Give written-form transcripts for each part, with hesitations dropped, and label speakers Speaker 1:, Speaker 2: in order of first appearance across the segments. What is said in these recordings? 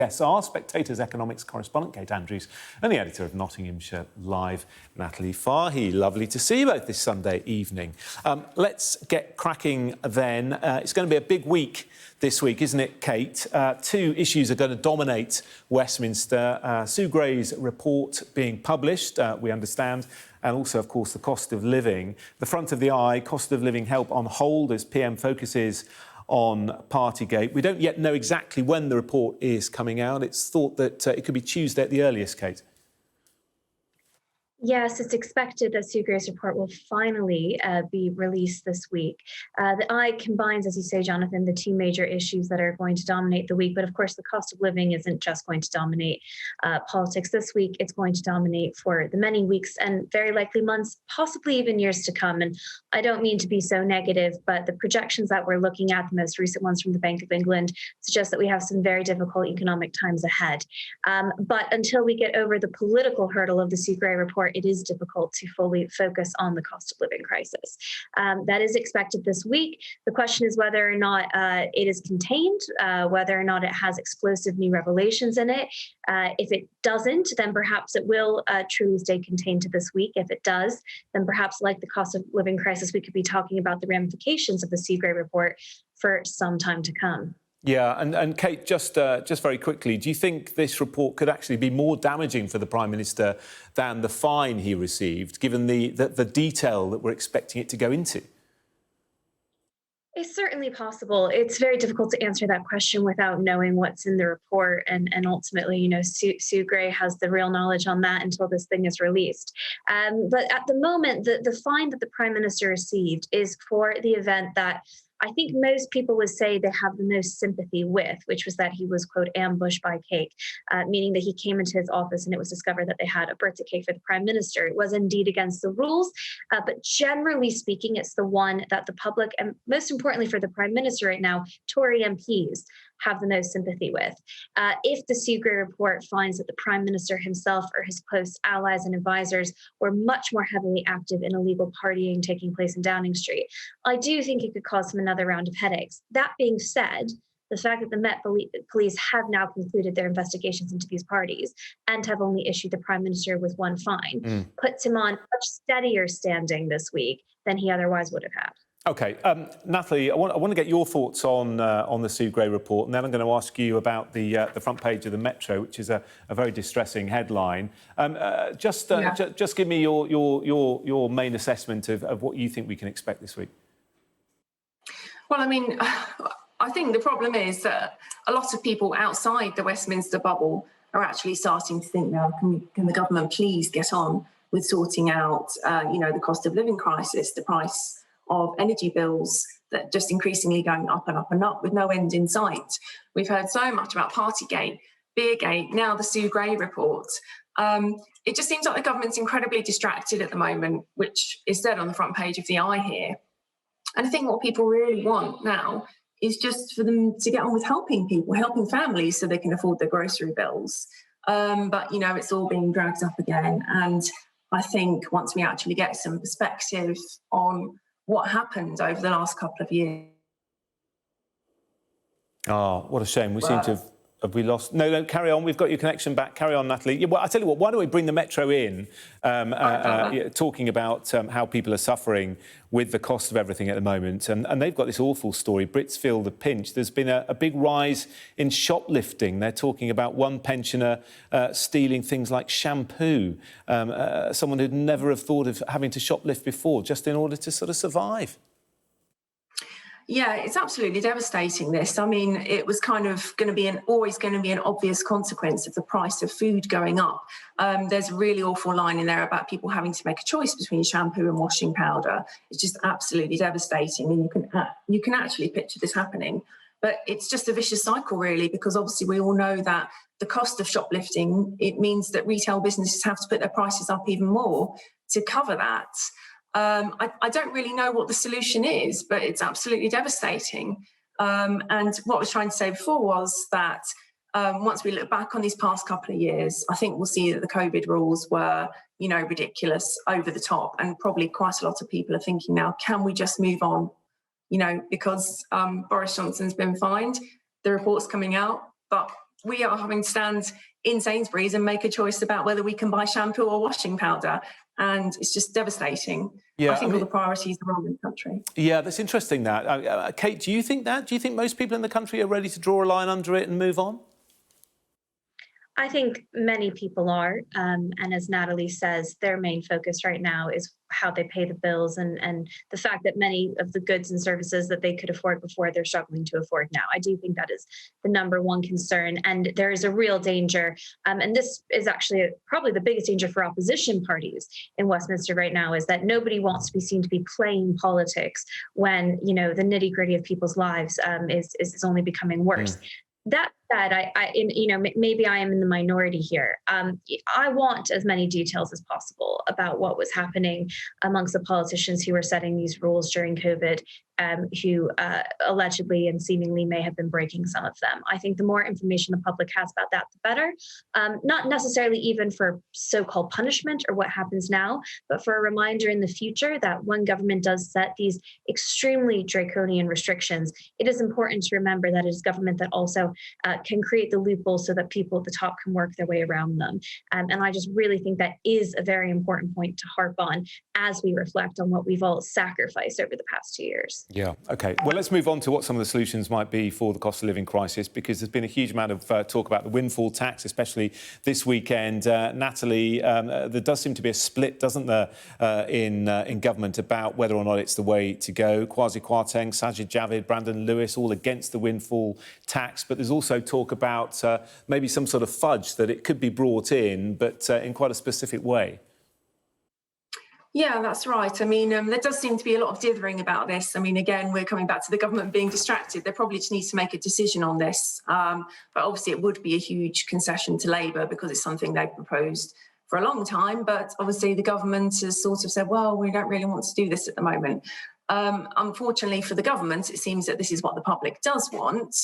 Speaker 1: Yes, our Spectator's economics correspondent, Kate Andrews, and the editor of Nottinghamshire Live, Natalie Fahy. Lovely to see you both this Sunday evening. Let's get cracking then. It's going to be a big week this week, isn't it, Kate? Two issues are going to dominate Westminster. Sue Gray's report being published, we understand, and also, of course, the cost of living. The front of the eye, cost of living help on hold as PM focuses on Partygate. We don't yet know exactly when the report is coming out. It's thought that it could be Tuesday at the earliest, Kate.
Speaker 2: Yes, it's expected that Sue Gray's report will finally be released this week. The Eye combines, as you say, Jonathan, the two major issues that are going to dominate the week. But of course, the cost of living isn't just going to dominate politics this week. It's going to dominate for the many weeks and very likely months, possibly even years to come. And I don't mean to be so negative, but the projections that we're looking at, the most recent ones from the Bank of England, suggest that we have some very difficult economic times ahead. But until we get over the political hurdle of the Sue Gray report, it is difficult to fully focus on the cost of living crisis. That is expected this week. The question is whether or not it is contained, whether or not it has explosive new revelations in it. If it doesn't, then perhaps it will truly stay contained to this week. If it does, then perhaps like the cost of living crisis, we could be talking about the ramifications of the Sue Gray report for some time to come.
Speaker 1: Yeah, and Kate, just very quickly, do you think this report could actually be more damaging for the Prime Minister than the fine he received, given the detail that we're expecting it to go into?
Speaker 2: It's certainly possible. It's very difficult to answer that question without knowing what's in the report. And ultimately, you know, Sue Gray has the real knowledge on that until this thing is released. But at the moment, the fine that the Prime Minister received is for the event that I think most people would say they have the most sympathy with, which was that he was, quote, ambushed by cake, meaning that he came into his office and it was discovered that they had a birthday cake for the Prime Minister. It was indeed against the rules, but generally speaking, it's the one that the public, and most importantly for the Prime Minister right now, Tory MPs, have the most sympathy with. If the Sue Gray report finds that the Prime Minister himself or his close allies and advisors were much more heavily active in illegal partying taking place in Downing Street, I do think it could cause him another round of headaches. That being said, the fact that the Met Police have now concluded their investigations into these parties and have only issued the Prime Minister with one fine puts him on much steadier standing this week than he otherwise would have had.
Speaker 1: OK, Natalie, I want to get your thoughts on the Sue Gray report, and then I'm going to ask you about the front page of the Metro, which is a very distressing headline. Just give me your main assessment of what you think we can expect this week.
Speaker 3: Well, I mean, I think the problem is that a lot of people outside the Westminster bubble are actually starting to think now, can the government please get on with sorting out, the cost of living crisis, the price of energy bills that just increasingly going up and up and up with no end in sight. We've heard so much about Partygate, Beergate, now the Sue Gray report. It just seems like the government's incredibly distracted at the moment, which is said on the front page of the Eye here. And I think what people really want now is just for them to get on with helping people, helping families so they can afford their grocery bills. But, you know, it's all being dragged up again. And I think once we actually get some perspective on what happened over the last couple of years.
Speaker 1: Oh, what a shame. We seem to have we lost... No, carry on. We've got your connection back. Carry on, Natalie. Yeah, well, I tell you what, why don't we bring the Metro in, talking about how people are suffering with the cost of everything at the moment. And they've got this awful story. Brits feel the pinch. There's been a big rise in shoplifting. They're talking about one pensioner stealing things like shampoo, someone who'd never have thought of having to shoplift before, just in order to sort of survive.
Speaker 3: Yeah, it's absolutely devastating, this. I mean, it was kind of going to be always going to be an obvious consequence of the price of food going up. There's a really awful line in there about people having to make a choice between shampoo and washing powder. It's just absolutely devastating. And you can actually picture this happening. But it's just a vicious cycle, really, because obviously we all know that the cost of shoplifting, it means that retail businesses have to put their prices up even more to cover that. I don't really know what the solution is, but it's absolutely devastating. And what I was trying to say before was that once we look back on these past couple of years, I think we'll see that the COVID rules were, ridiculous, over the top. And probably quite a lot of people are thinking now, can we just move on? Because Boris Johnson's been fined, the report's coming out, but we are having to stand in Sainsbury's and make a choice about whether we can buy shampoo or washing powder. And it's just devastating.
Speaker 1: Yeah,
Speaker 3: I think all the priorities are wrong in the country.
Speaker 1: Yeah, that's interesting, that. Kate, do you think that? Do you think most people in the country are ready to draw a line under it and move on?
Speaker 2: I think many people are. And as Natalie says, their main focus right now is how they pay the bills and the fact that many of the goods and services that they could afford before, they're struggling to afford now. I do think that is the number one concern. And there is a real danger. And this is actually probably the biggest danger for opposition parties in Westminster right now, is that nobody wants to be seen to be playing politics when, the nitty gritty of people's lives is only becoming worse. That said, maybe I am in the minority here. I want as many details as possible about what was happening amongst the politicians who were setting these rules during COVID, who allegedly and seemingly may have been breaking some of them. I think the more information the public has about that, the better. Not necessarily even for so-called punishment or what happens now, but for a reminder in the future that when government does set these extremely draconian restrictions, it is important to remember that it is government that also can create the loopholes so that people at the top can work their way around them. And I just really think that is a very important point to harp on as we reflect on what we've all sacrificed over the past 2 years.
Speaker 1: Yeah, OK. Well, let's move on to what some of the solutions might be for the cost of living crisis, because there's been a huge amount of talk about the windfall tax, especially this weekend. Natalie, there does seem to be a split, doesn't there, in government about whether or not it's the way to go. Kwasi Kwarteng, Sajid Javid, Brandon Lewis, all against the windfall tax. But there's also talk about maybe some sort of fudge, that it could be brought in, but in quite a specific way.
Speaker 3: Yeah, that's right. I mean, there does seem to be a lot of dithering about this. I mean, again, we're coming back to the government being distracted. They probably just need to make a decision on this. But obviously, it would be a huge concession to Labour because it's something they've proposed for a long time. But obviously, the government has sort of said, well, we don't really want to do this at the moment. Unfortunately for the government, it seems that this is what the public does want.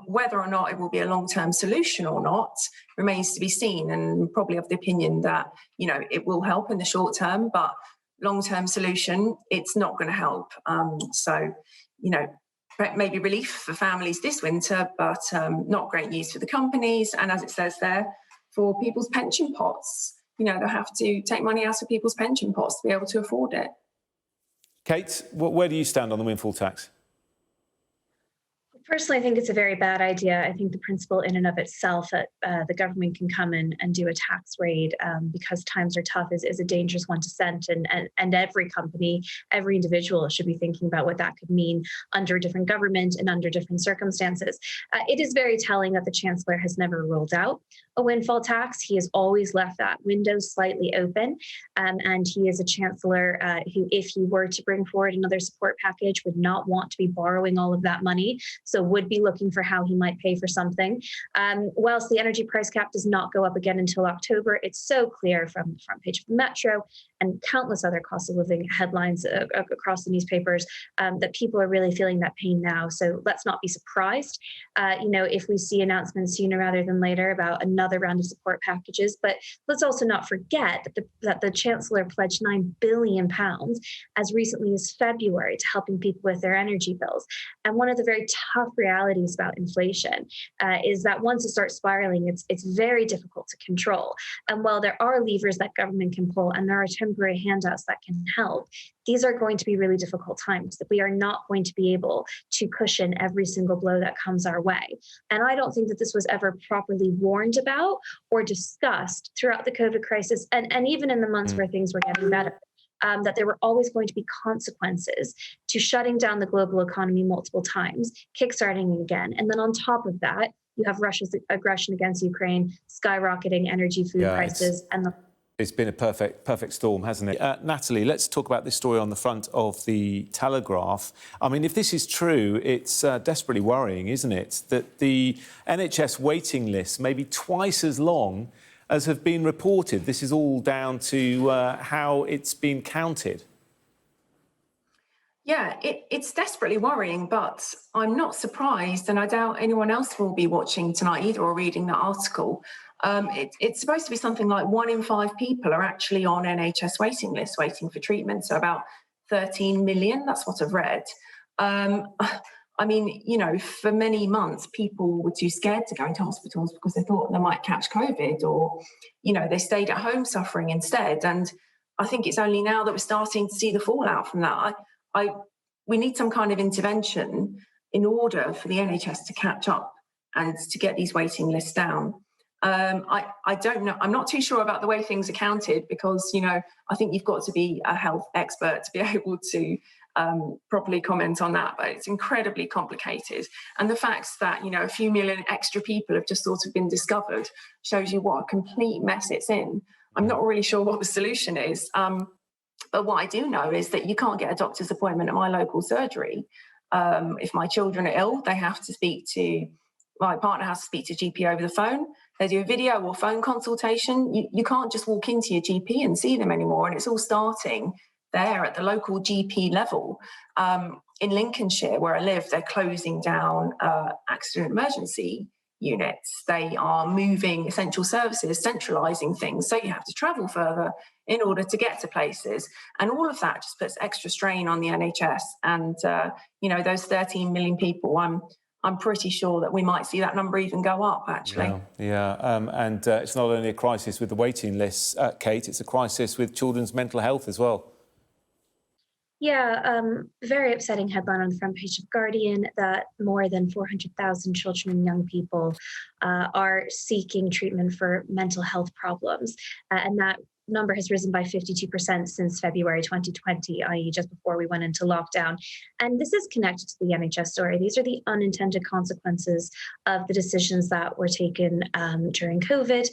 Speaker 3: Whether or not it will be a long-term solution or not remains to be seen, and probably of the opinion that, it will help in the short term, but long-term solution, it's not going to help. Maybe relief for families this winter, but not great news for the companies. And as it says there, for people's pension pots, they'll have to take money out of people's pension pots to be able to afford it.
Speaker 1: Kate, where do you stand on the windfall tax?
Speaker 2: Personally, I think it's a very bad idea. I think the principle in and of itself that the government can come in and do a tax raid because times are tough is a dangerous one to send. And every company, every individual should be thinking about what that could mean under a different government and under different circumstances. It is very telling that the Chancellor has never ruled out a windfall tax. He has always left that window slightly open. And he is a Chancellor who, if he were to bring forward another support package, would not want to be borrowing all of that money. So would be looking for how he might pay for something. Whilst the energy price cap does not go up again until October, it's so clear from the front page of the Metro and countless other cost of living headlines across the newspapers that people are really feeling that pain now. So let's not be surprised, if we see announcements sooner rather than later about another round of support packages. But let's also not forget that the Chancellor pledged £9 billion as recently as February to helping people with their energy bills. And one of the very tough realities about inflation is that once it starts spiraling, it's very difficult to control. And while there are levers that government can pull and there are temporary handouts that can help, these are going to be really difficult times that we are not going to be able to cushion every single blow that comes our way. And I don't think that this was ever properly warned about or discussed throughout the COVID crisis and even in the months where things were getting better. That there were always going to be consequences to shutting down the global economy multiple times, kickstarting again. And then on top of that, you have Russia's aggression against Ukraine, skyrocketing energy, food prices, and
Speaker 1: It's been a perfect storm, hasn't it? Natalie, let's talk about this story on the front of the Telegraph. I mean, if this is true, it's desperately worrying, isn't it? That the NHS waiting list may be twice as long as have been reported. This is all down to how it's been counted.
Speaker 3: Yeah, it's desperately worrying, but I'm not surprised, and I doubt anyone else will be watching tonight either or reading the article. It's supposed to be something like 1 in 5 people are actually on NHS waiting lists waiting for treatment, so about 13 million, that's what I've read. I mean, you know, for many months, people were too scared to go into hospitals because they thought they might catch COVID, or, you know, they stayed at home suffering instead. And I think it's only now that we're starting to see the fallout from that. We need some kind of intervention in order for the NHS to catch up and to get these waiting lists down. I don't know. I'm not too sure about the way things are counted because, you know, I think you've got to be a health expert to be able to properly comment on that, but it's incredibly complicated. And the fact that, you know, a few million extra people have just sort of been discovered shows you what a complete mess it's in. I'm not really sure what the solution is. But what I do know is that you can't get a doctor's appointment at my local surgery. If my children are ill, my partner has to speak to GP over the phone. They do a video or phone consultation. You can't just walk into your GP and see them anymore. And it's all starting there at the local GP level. In Lincolnshire, where I live, they're closing down accident emergency units. They are moving essential services, centralising things. So you have to travel further in order to get to places. And all of that just puts extra strain on the NHS. And, you know, those 13 million people, I'm pretty sure that we might see that number even go up, actually.
Speaker 1: And it's not only a crisis with the waiting lists, Kate, it's a crisis with children's mental health as well.
Speaker 2: Yeah, very upsetting headline on the front page of Guardian that more than 400,000 children and young people are seeking treatment for mental health problems. And that number has risen by 52% since February 2020, i.e. just before we went into lockdown. And this is connected to the NHS story. These are the unintended consequences of the decisions that were taken during COVID,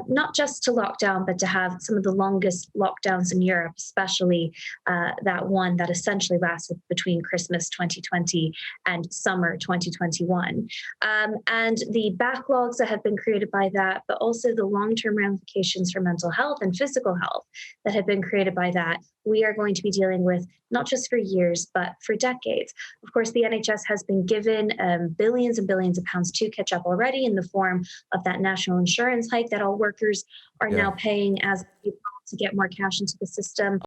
Speaker 2: not just to lockdown, but to have some of the longest lockdowns in Europe, especially that one that essentially lasted between Christmas 2020 and summer 2021. And the backlogs that have been created by that, but also the long-term ramifications for mental health and physical health that have been created by that, we are going to be dealing with not just for years, but for decades. Of course, the NHS has been given billions and billions of pounds to catch up already in the form of that national insurance hike that all workers are now paying as to get more cash into the system.